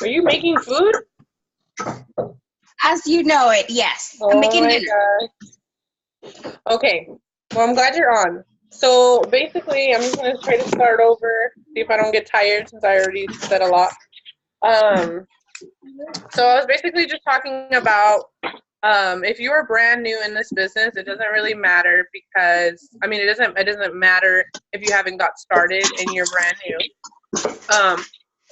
Are you making food? As you know it, yes. I'm Oh making my dinner. gosh. Okay. Well, I'm glad you're on. So basically, I'm just going to try to start over, see if I don't get tired since I already said a lot. Um, so I was basically just talking about if you are brand new in this business, it doesn't really matter because I mean it doesn't matter if you haven't got started and you're brand new.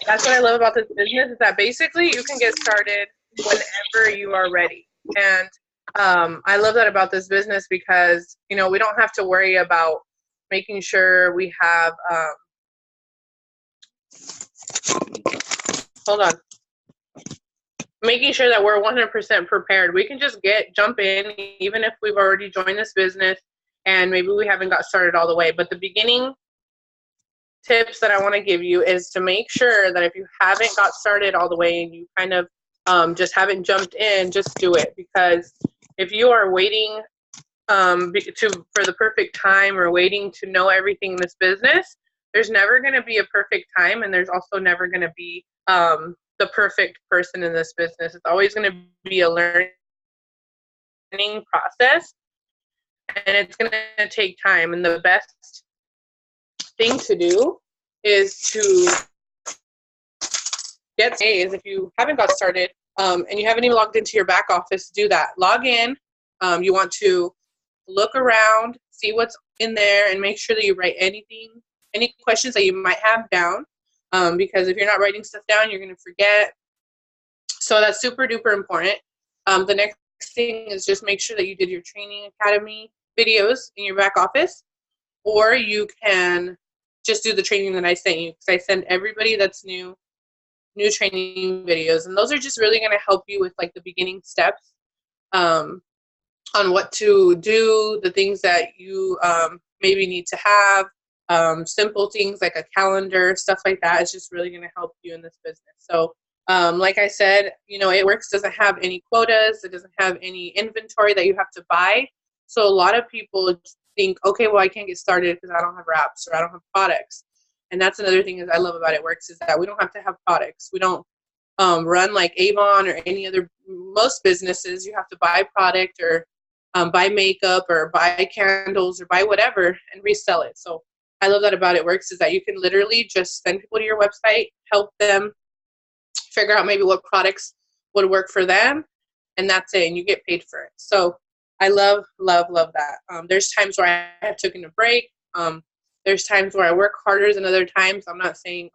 That's what I love about this business is that basically you can get started whenever you are ready. And I love that about this business because we don't have to worry about making sure we have. Hold on. Making sure that we're 100% prepared. We can just jump in, even if we've already joined this business and maybe we haven't got started all the way. But the beginning tips that I want to give you is to make sure that if you haven't got started all the way and you kind of just haven't jumped in, just do it. Because if you are waiting for the perfect time or waiting to know everything in this business, there's never going to be a perfect time, and there's also never going to be the perfect person in this business. It's always going to be a learning process, and it's going to take time. And the best thing to do is to if you haven't got started and you haven't even logged into your back office, do that. Log in. You want to look around, see what's in there, and make sure that you write any questions that you might have down. Because if you're not writing stuff down, you're going to forget. So that's super duper important. The next thing is just make sure that you did your training academy videos in your back office, or you can just do the training that I sent you, because I send everybody that's new training videos, and those are just really going to help you with like the beginning steps on what to do, the things that you maybe need to have, simple things like a calendar, stuff like that. It's just really going to help you in this business. So like I said, It Works doesn't have any quotas. It doesn't have any inventory that you have to buy. So a lot of people think, okay, well, I can't get started because I don't have wraps or I don't have products. And that's another thing that I love about It Works is that we don't have to have products. We don't run like Avon or any other. Most businesses, you have to buy product or buy makeup or buy candles or buy whatever and resell it. So I love that about It Works is that you can literally just send people to your website, help them figure out maybe what products would work for them, and that's it, and you get paid for it. So I love, love, love that. There's times where I have taken a break. There's times where I work harder than other times. I'm not saying,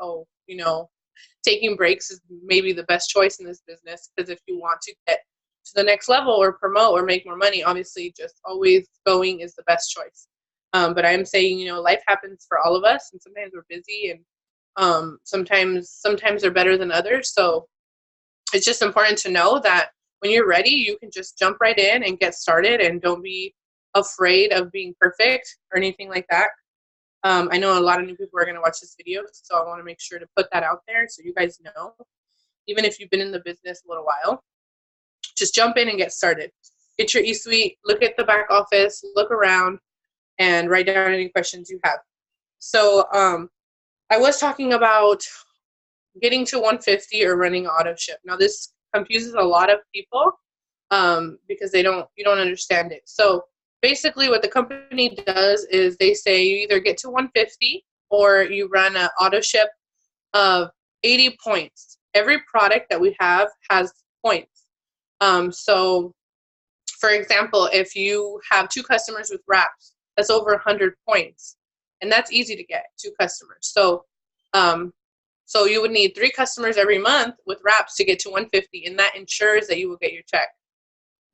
taking breaks is maybe the best choice in this business, because if you want to get to the next level or promote or make more money, obviously just always going is the best choice. But I'm saying, life happens for all of us, and sometimes we're busy, and sometimes they're better than others. So it's just important to know that when you're ready, you can just jump right in and get started, and don't be afraid of being perfect or anything like that. I know a lot of new people are going to watch this video, so I want to make sure to put that out there so you guys know, even if you've been in the business a little while, just jump in and get started. Get your eSuite, look at the back office, look around, and write down any questions you have. So I was talking about getting to 150 or running auto ship. Now this confuses a lot of people because you don't understand it. So basically what the company does is they say you either get to 150 or you run an auto ship of 80 points. Every product that we have has points. So for example, if you have 2 customers with wraps, that's over 100 points. And that's easy to get, 2 customers. So so you would need 3 customers every month with wraps to get to 150, and that ensures that you will get your check.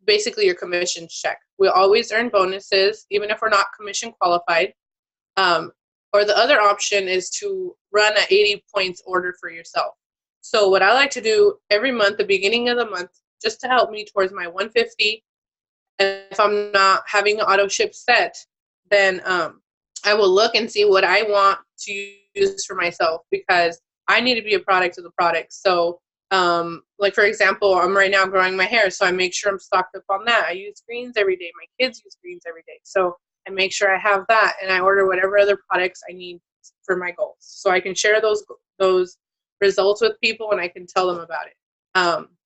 Basically your commission check. We always earn bonuses, even if we're not commission qualified. Or the other option is to run an 80 points order for yourself. So what I like to do every month, the beginning of the month, just to help me towards my 150, and if I'm not having an auto ship set, then I will look and see what I want to use for myself, because I need to be a product of the product. So like for example, I'm right now growing my hair, so I make sure I'm stocked up on that. I use greens every day. My kids use greens every day. So I make sure I have that, and I order whatever other products I need for my goals. So I can share those results with people and I can tell them about it.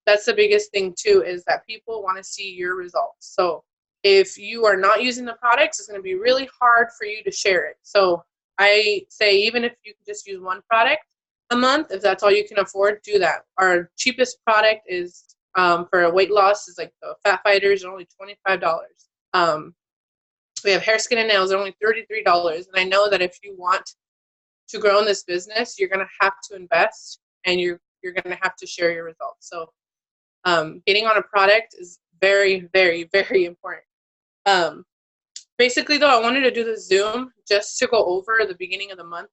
That's the biggest thing too, is that people want to see your results. So if you are not using the products, it's going to be really hard for you to share it. So I say, even if you can just use one product a month, if that's all you can afford, do that. Our cheapest product is for a weight loss is like the Fat Fighters, are only $25. We have hair, skin, and nails, are only $33. And I know that if you want to grow in this business, you're going to have to invest, and you're going to have to share your results. So getting on a product is very, very, very important. Basically, though, I wanted to do the Zoom just to go over the beginning of the month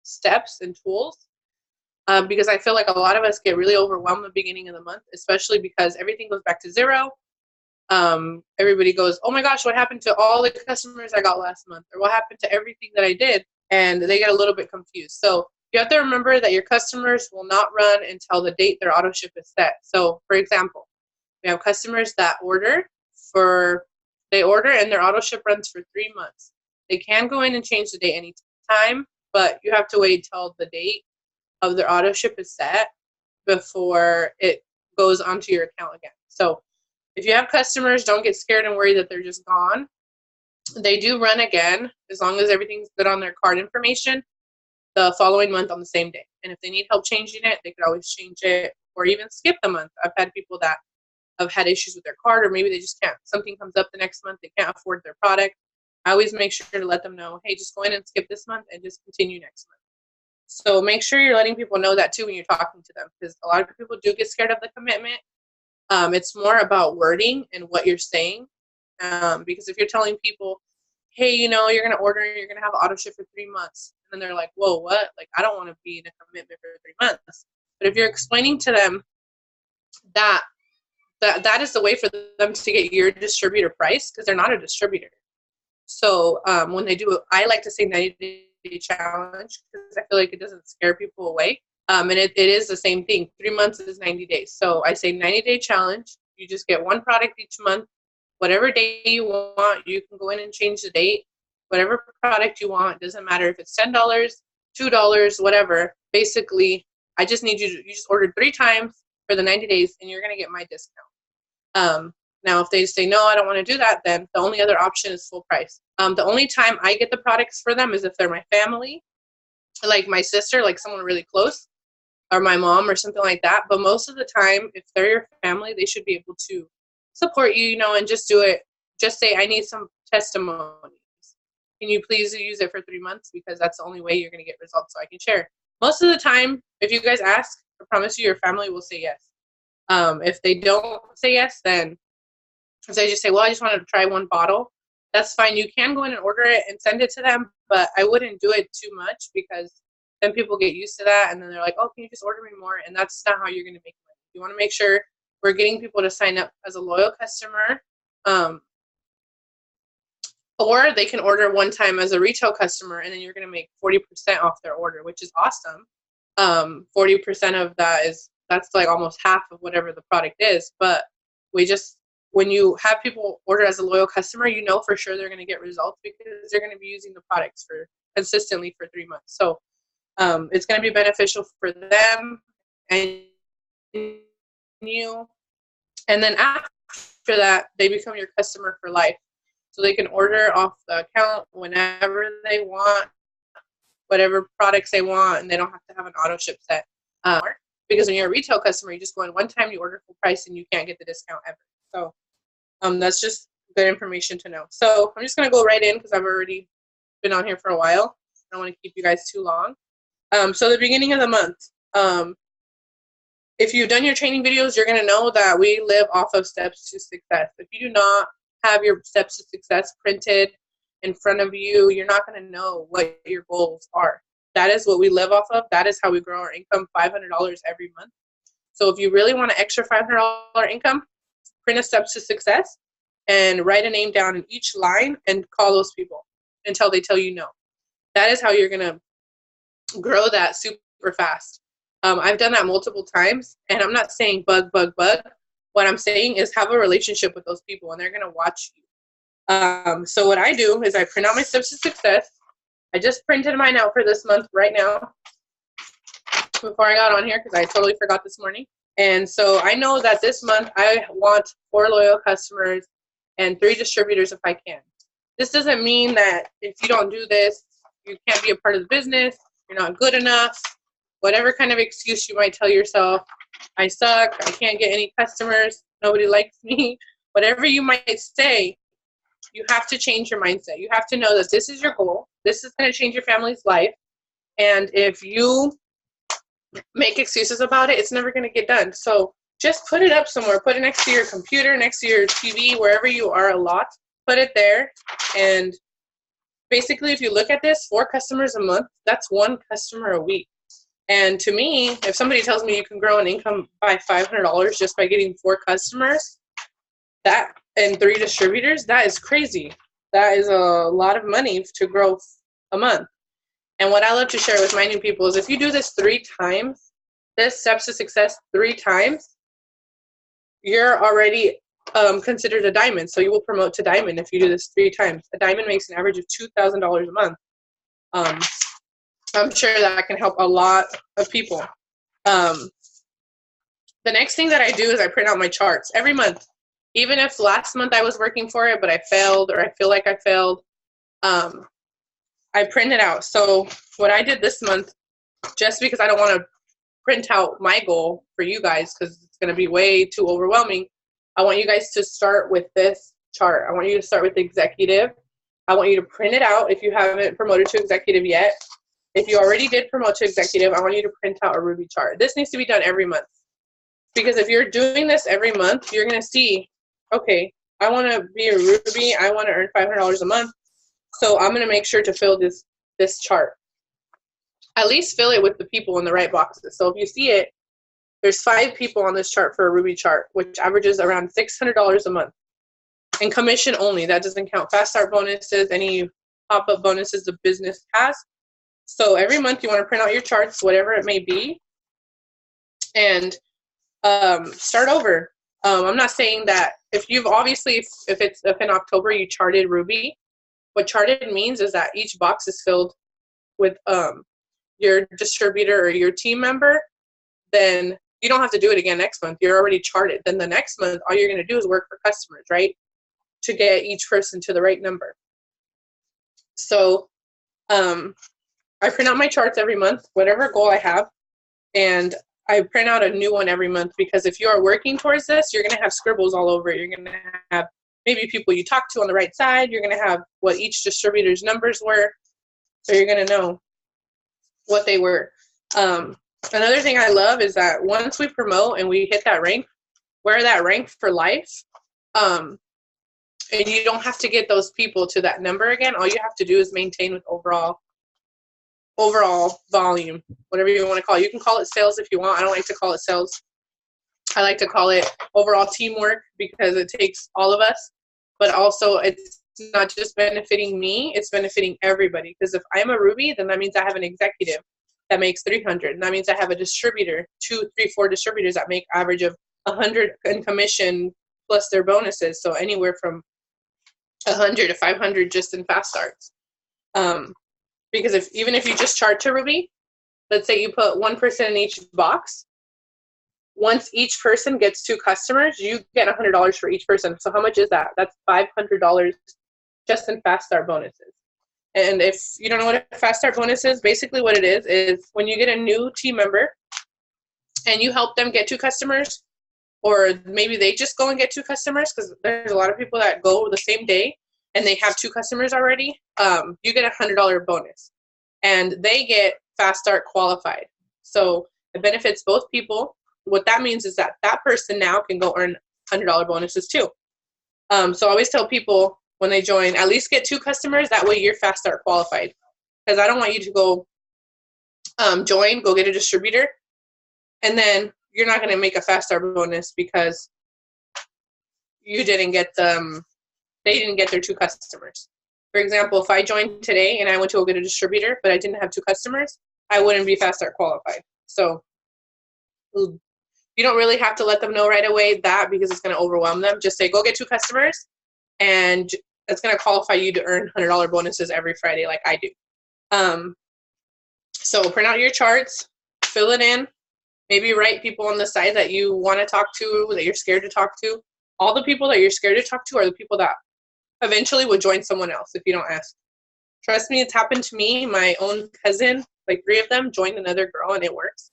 steps and tools, because I feel like a lot of us get really overwhelmed at the beginning of the month, especially because everything goes back to zero. Everybody goes, oh my gosh, what happened to all the customers I got last month? Or what happened to everything that I did? And they get a little bit confused. So you have to remember that your customers will not run until the date their auto ship is set. So for example, we have customers that order and their auto ship runs for 3 months. They can go in and change the date anytime, but you have to wait till the date of their auto ship is set before it goes onto your account again. So if you have customers, don't get scared and worry that they're just gone. They do run again as long as everything's good on their card information the following month on the same day. And if they need help changing it, they could always change it or even skip the month. I've had people that have had issues with their card, or maybe they just can't. Something comes up the next month, they can't afford their product. I always make sure to let them know, hey, just go in and skip this month and just continue next month. So make sure you're letting people know that too when you're talking to them, because a lot of people do get scared of the commitment. It's more about wording and what you're saying, because if you're telling people, hey, you're going to order, you're going to have auto ship for 3 months, and then they're like, whoa, what? Like, I don't want to be in a commitment for 3 months. But if you're explaining to them that is the way for them to get your distributor price, because they're not a distributor. So when they do, I like to say 90-day challenge, because I feel like it doesn't scare people away. And it is the same thing. 3 months is 90 days. So I say 90-day challenge. You just get one product each month. Whatever day you want, you can go in and change the date. Whatever product you want, doesn't matter if it's $10, $2, whatever. Basically, I just need you just order 3 times for the 90 days, and you're going to get my discount. Now, if they say, no, I don't want to do that, then the only other option is full price. The only time I get the products for them is if they're my family, like my sister, like someone really close, or my mom or something like that. But most of the time, if they're your family, they should be able to support you, and just do it. Just say, I need some testimonies. Can you please use it for 3 months? Because that's the only way you're going to get results, so I can share. Most of the time, if you guys ask, I promise you your family will say yes. If they don't say yes, then if they just say, well, I just wanted to try 1 bottle, that's fine. You can go in and order it and send it to them, but I wouldn't do it too much, because then people get used to that, and then they're like, oh, can you just order me more? And that's not how you're going to make money. You want to make sure we're getting people to sign up as a loyal customer, or they can order one time as a retail customer, and then you're going to make 40% off their order, which is awesome. 40% of that's like almost half of whatever the product is. But when you have people order as a loyal customer, for sure they're going to get results, because they're going to be using the products consistently for 3 months. So it's going to be beneficial for them and you. And then after that, they become your customer for life. So they can order off the account whenever they want, whatever products they want, and they don't have to have an auto ship set. Because when you're a retail customer, you just go in one time, you order full price, and you can't get the discount ever. So that's just good information to know. So I'm just going to go right in, because I've already been on here for a while. I don't want to keep you guys too long. So the beginning of the month, if you've done your training videos, you're going to know that we live off of steps to success. If you do not have your steps to success printed in front of you, you're not going to know what your goals are. That is what we live off of. That is how we grow our income, $500 every month. So if you really want an extra $500 income, print a steps to success and write a name down in each line and call those people until they tell you no. That is how you're going to grow that super fast. I've done that multiple times, and I'm not saying bug. What I'm saying is have a relationship with those people, and they're going to watch you. So what I do is I print out my steps to success. I just printed mine out for this month right now. before I got on here because I totally forgot this morning. And so I know that this month I want 4 loyal customers and 3 distributors if I can. This doesn't mean that if you don't do this, you can't be a part of the business, you're not good enough, whatever kind of excuse you might tell yourself. I suck, I can't get any customers, nobody likes me, whatever you might say, you have to change your mindset. You have to know that this is your goal. This is going to change your family's life. And if you make excuses about it, it's never going to get done. So just put it up somewhere. Put it next to your computer, next to your TV, wherever you are a lot. Put it there. And basically, if you look at this, 4 customers a month, that's 1 customer a week. And to me, if somebody tells me you can grow an income by $500 just by getting 4 customers, that and 3 distributors, that is crazy. That is a lot of money to grow a month. And what I love to share with my new people is if you do this 3 times, this steps to success 3 times, you're already considered a diamond. So you will promote to diamond if you do this 3 times. A diamond makes an average of $2,000 a month. I'm sure that can help a lot of people. The next thing that I do is I print out my charts every month. Even if last month I was working for it, but I failed or I feel like I failed, I print it out. So what I did this month, just because I don't want to print out my goal for you guys because it's going to be way too overwhelming, I want you guys to start with this chart. I want you to start with executive. I want you to print it out if you haven't promoted to executive yet. If you already did promote to executive, I want you to print out a Ruby chart. This needs to be done every month. Because if you're doing this every month, you're going to see, okay, I want to be a Ruby. I want to earn $500 a month. So I'm going to make sure to fill this chart. At least fill it with the people in the right boxes. So if you see it, there's 5 people on this chart for a Ruby chart, which averages around $600 a month. And commission only. That doesn't count fast start bonuses, any pop-up bonuses the business has. So every month you want to print out your charts, whatever it may be, and start over. I'm not saying that if you've obviously, if in October you charted Ruby, what charted means is that each box is filled with your distributor or your team member, then you don't have to do it again next month. You're already charted. Then the next month, all you're going to do is work for customers, right? To get each person to the right number. So I print out my charts every month, whatever goal I have, and I print out a new one every month because if you are working towards this, you're going to have scribbles all over it. You're going to have maybe people you talk to on the right side. You're going to have what each distributor's numbers were. So you're going to know what they were. Another thing I love is that once we promote and we hit that rank, we're that rank for life. And you don't have to get those people to that number again. All you have to do is maintain with overall volume, whatever you want to call it. You can call it sales if you want. I don't like to call it sales. I like to call it overall teamwork because it takes all of us, but also it's not just benefiting me, it's benefiting everybody. Because if I'm a Ruby, then that means I have an executive that makes 300. And that means I have a distributor, 2, 3, 4 distributors that make average of 100 in commission plus their bonuses. So anywhere from 100 to 500 just in fast starts. Because even if you just chart to Ruby, let's say you put 1% in each box, once each person gets 2 customers, you get $100 for each person. So how much is that? That's $500 just in fast start bonuses. And if you don't know what a fast start bonus is, basically what it is when you get a new team member and you help them get 2 customers, or maybe they just go and get 2 customers, because there's a lot of people that go the same day and they have 2 customers already, you get a $100 bonus. And they get fast start qualified. So it benefits both people. What that means is that that person now can go earn $100 bonuses too. So I always tell people when they join, at least get 2 customers. That way you're fast start qualified. Because I don't want you to go join, go get a distributor, and then you're not going to make a fast start bonus because you didn't get them. They didn't get their 2 customers. For example, if I joined today and I went to go get a distributor, but I didn't have 2 customers, I wouldn't be fast start qualified. So you don't really have to let them know right away that, because it's going to overwhelm them. Just say, go get 2 customers, and it's going to qualify you to earn $100 bonuses every Friday like I do. So print out your charts, fill it in. Maybe write people on the side that you want to talk to, that you're scared to talk to. All the people that you're scared to talk to are the people that eventually would join someone else if you don't ask. Trust me, it's happened to me. My own cousin, like 3 of them, joined another girl, and it works.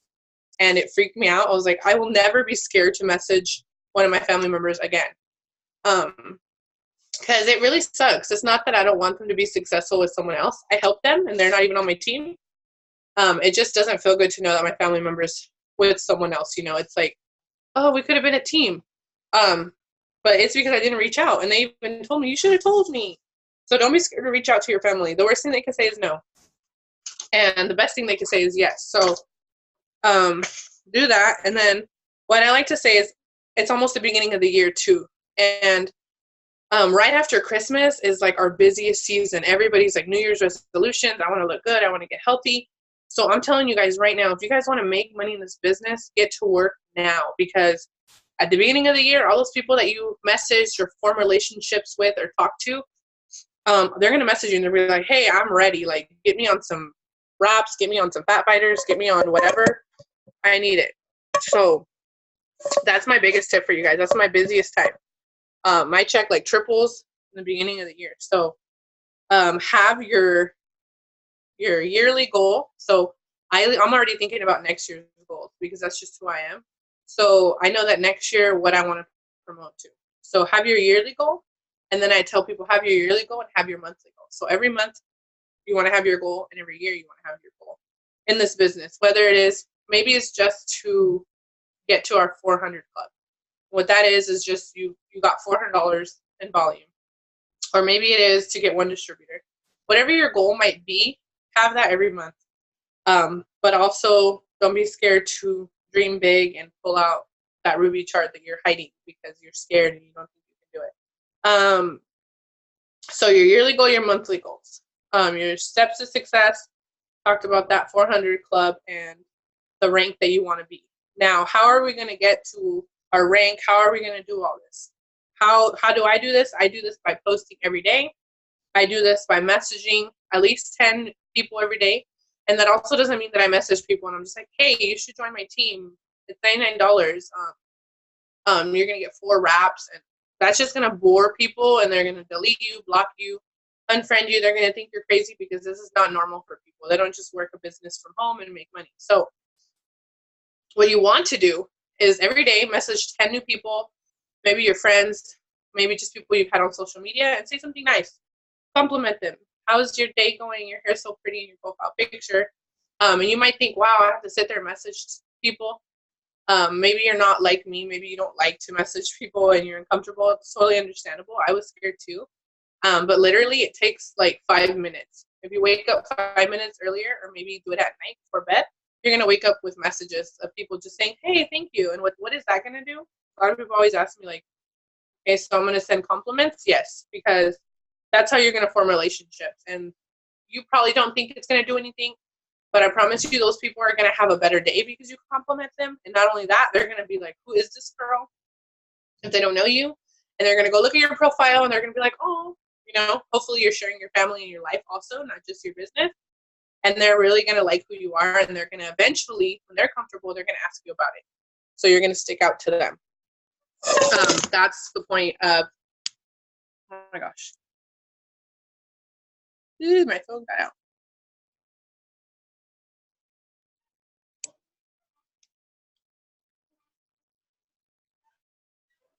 And it freaked me out. I was like, I will never be scared to message one of my family members again. Because it really sucks. It's not that I don't want them to be successful with someone else. I help them, and they're not even on my team. It just doesn't feel good to know that my family member's with someone else. It's like, oh, we could have been a team. But it's because I didn't reach out, and they even told me, you should have told me. So don't be scared to reach out to your family. The worst thing they can say is no. And the best thing they can say is yes. So do that. And then what I like to say is it's almost the beginning of the year too. And right after Christmas is like our busiest season. Everybody's like New Year's resolutions. I want to look good. I want to get healthy. So I'm telling you guys right now, if you guys want to make money in this business, get to work now, because at the beginning of the year, all those people that you messaged or form relationships with or talk to, they're going to message you and they'll be like, hey, I'm ready. Like, get me on some wraps, get me on some fat biters, get me on whatever. I need it. So that's my biggest tip for you guys. That's my busiest time. My check like triples in the beginning of the year. So have your yearly goal. So I'm already thinking about next year's goals because that's just who I am. So I know that next year what I want to promote to. So have your yearly goal, and then I tell people have your yearly goal and have your monthly goal. So every month you want to have your goal, and every year you want to have your goal in this business. Whether it is, maybe it's just to get to our 400 club. What that is just you got $400 in volume. Or maybe it is to get one distributor. Whatever your goal might be, have that every month. But also don't be scared to dream big and pull out that Ruby chart that you're hiding because you're scared and you don't think you can do it. So your yearly goal, your monthly goals, your steps to success, talked about that 400 club and the rank that you want to be. Now, how are we going to get to our rank? How are we going to do all this? How do I do this? I do this by posting every day. I do this by messaging at least 10 people every day. And that also doesn't mean that I message people and I'm just like, hey, you should join my team. It's $99. You're going to get 4 wraps. And that's just going to bore people, and they're going to delete you, block you, unfriend you. They're going to think you're crazy because this is not normal for people. They don't just work a business from home and make money. So what you want to do is every day message 10 new people, maybe your friends, maybe just people you've had on social media, and say something nice. Compliment them. How's your day going? Your hair's so pretty in your profile picture. And you might think, wow, I have to sit there and message people. Maybe you're not like me. Maybe you don't like to message people and you're uncomfortable. It's totally understandable. I was scared too. But literally it takes like 5 minutes. If you wake up 5 minutes earlier, or maybe do it at night before bed, you're going to wake up with messages of people just saying, hey, thank you. And what is that going to do? A lot of people always ask me like, okay, so I'm going to send compliments? Yes, because that's how you're going to form relationships. And you probably don't think it's going to do anything, but I promise you those people are going to have a better day because you compliment them. And not only that, they're going to be like, who is this girl? If they don't know you. And they're going to go look at your profile and they're going to be like, oh, hopefully you're sharing your family and your life also, not just your business. And they're really going to like who you are. And they're going to eventually, when they're comfortable, they're going to ask you about it. So you're going to stick out to them. That's the point of, oh my gosh. Ooh, my phone got out.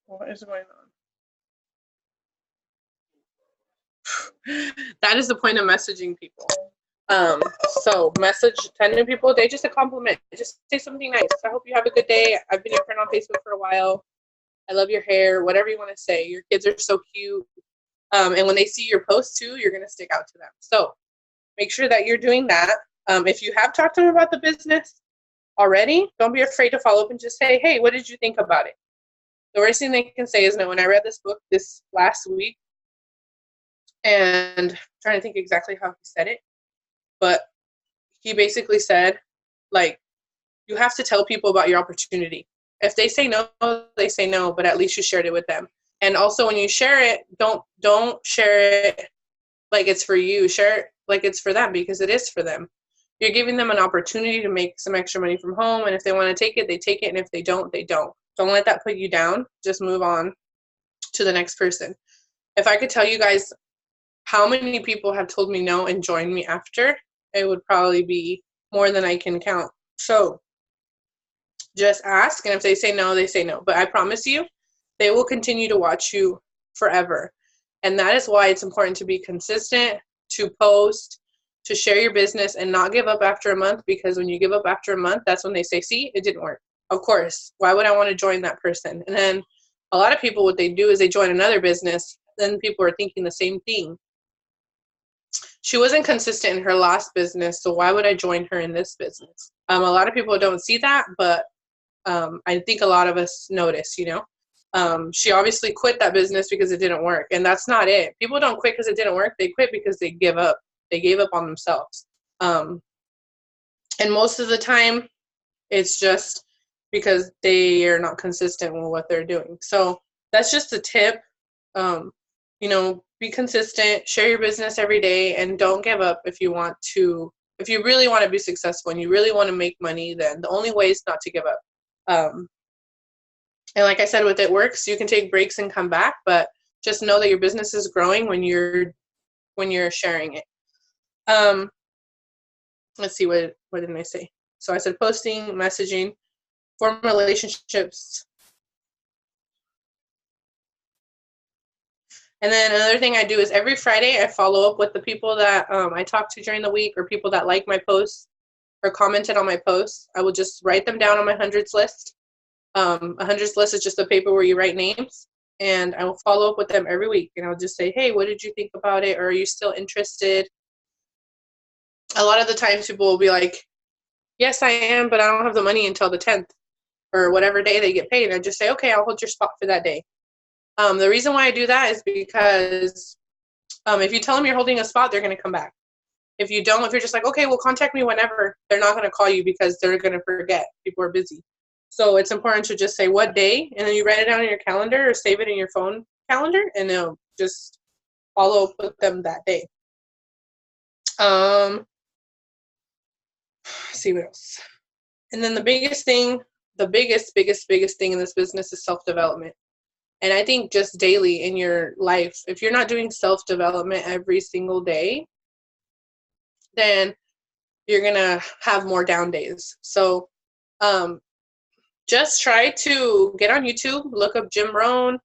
What is going on? That is the point of messaging people. So message 10 new people a day, just a compliment. Just say something nice. I hope you have a good day. I've been your friend on Facebook for a while. I love your hair, whatever you want to say. Your kids are so cute. And when they see your post too, you're going to stick out to them. So make sure that you're doing that. If you have talked to them about the business already, don't be afraid to follow up and just say, hey, what did you think about it? The worst thing they can say is no. When I read this book this last week, and I'm trying to think exactly how he said it, but he basically said, like, you have to tell people about your opportunity. If they say no, they say no, but at least you shared it with them. And also when you share it, don't share it like it's for you. Share it like it's for them, because it is for them. You're giving them an opportunity to make some extra money from home, and if they want to take it, they take it, and if they don't, they don't. Don't let that put you down. Just move on to the next person. If I could tell you guys how many people have told me no and joined me after, it would probably be more than I can count. So just ask, and if they say no, they say no. But I promise you, they will continue to watch you forever. And that is why it's important to be consistent, to post, to share your business, and not give up after a month, because when you give up after a month, that's when they say, see, it didn't work. Of course, why would I want to join that person? And then a lot of people, what they do is they join another business, then people are thinking the same thing. She wasn't consistent in her last business, so why would I join her in this business? A lot of people don't see that, but I think a lot of us notice, she obviously quit that business because it didn't work, and that's not it. People don't quit because it didn't work. They quit because they give up. They gave up on themselves. And most of the time, it's just because they are not consistent with what they're doing. So that's just a tip. Be consistent, share your business every day, and don't give up if you really want to be successful and you really want to make money, then the only way is not to give up. And like I said, with It Works, you can take breaks and come back, but just know that your business is growing when you're sharing it. Let's see, what did I say? So I said posting, messaging, form relationships. And then another thing I do is every Friday I follow up with the people that I talked to during the week, or people that like my posts or commented on my posts. I will just write them down on my hundreds list. A hundreds list is just a paper where you write names, and I will follow up with them every week. And I'll just say, hey, what did you think about it? Or are you still interested? A lot of the times people will be like, yes, I am, but I don't have the money until the 10th or whatever day they get paid. And I just say, okay, I'll hold your spot for that day. The reason why I do that is because if you tell them you're holding a spot, they're going to come back. If you don't, if you're just like, okay, well, contact me whenever, they're not going to call you because they're going to forget. People are busy. So it's important to just say what day, and then you write it down in your calendar or save it in your phone calendar, and they'll just follow up with them that day. Let's see what else. And then the biggest thing in this business is self-development. And I think just daily in your life, if you're not doing self-development every single day, then you're going to have more down days. So just try to get on YouTube, look up Jim Rohn,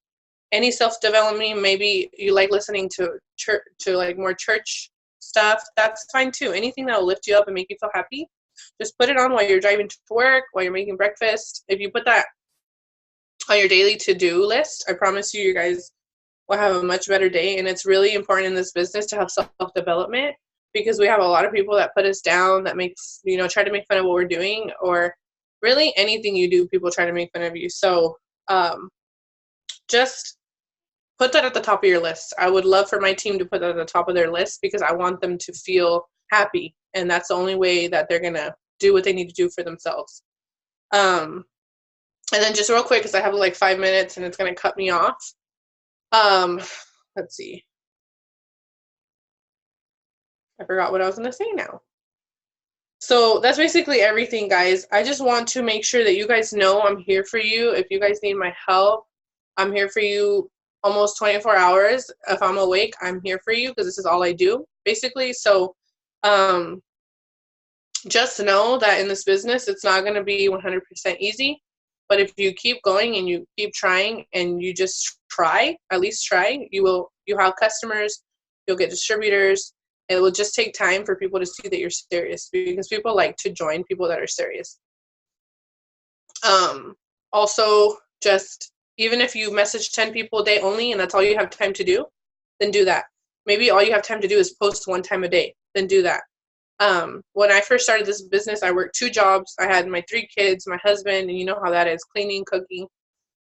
any self-development. Maybe you like listening to like more church stuff. That's fine too. Anything that will lift you up and make you feel happy, just put it on while you're driving to work, while you're making breakfast. If you put that on your daily to-do list, I promise you guys will have a much better day. And it's really important in this business to have self-development, because we have a lot of people that put us down, that makes, try to make fun of what we're doing, or really anything you do, people try to make fun of you. So just put that at the top of your list. I would love for my team to put that at the top of their list, because I want them to feel happy. And that's the only way that they're going to do what they need to do for themselves. And then just real quick, because I have like 5 minutes and it's going to cut me off. Let's see. I forgot what I was going to say now. So that's basically everything, guys. I just want to make sure that you guys know I'm here for you. If you guys need my help, I'm here for you almost 24 hours. If I'm awake, I'm here for you, because this is all I do, basically. So just know that in this business, it's not going to be 100% easy. But if you keep going and you keep trying and you just try, at least try, you'll have customers, you'll get distributors. It will just take time for people to see that you're serious, because people like to join people that are serious. Also, just even if you message 10 people a day only and that's all you have time to do, then do that. Maybe all you have time to do is post 1 time a day, then do that. When I first started this business, I worked 2 jobs. I had my 3 kids, my husband, and you know how that is, cleaning, cooking.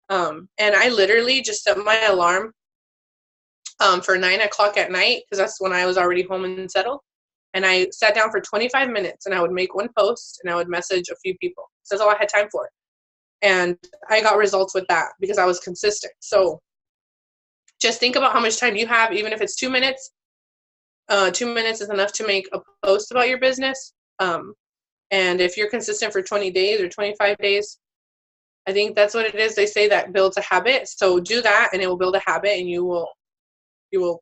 And I literally just set my alarm for 9 o'clock at night, because that's when I was already home and settled. And I sat down for 25 minutes and I would make 1 post and I would message a few people. So that's all I had time for. And I got results with that because I was consistent. So just think about how much time you have, even if it's 2 minutes. 2 minutes is enough to make a post about your business. And if you're consistent for 20 days or 25 days, I think that's what it is. They say that builds a habit. So do that and it will build a habit and you will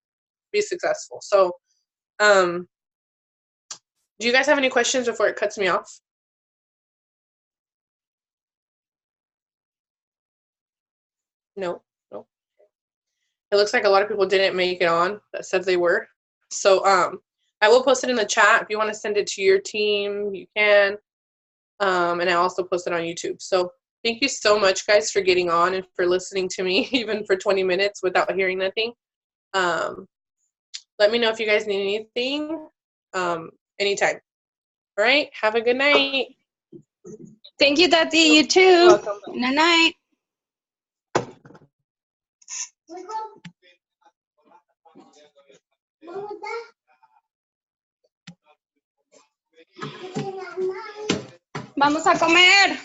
be successful. So, do you guys have any questions before it cuts me off? No. It looks like a lot of people didn't make it on that said they were. So, I will post it in the chat. If you want to send it to your team, you can. And I also post it on YouTube. So thank you so much, guys, for getting on and for listening to me, even for 20 minutes without hearing nothing. Let me know if you guys need anything anytime. All right. Have a good night. Thank you, Tati. You too. You're welcome. Good night. Vamos a comer.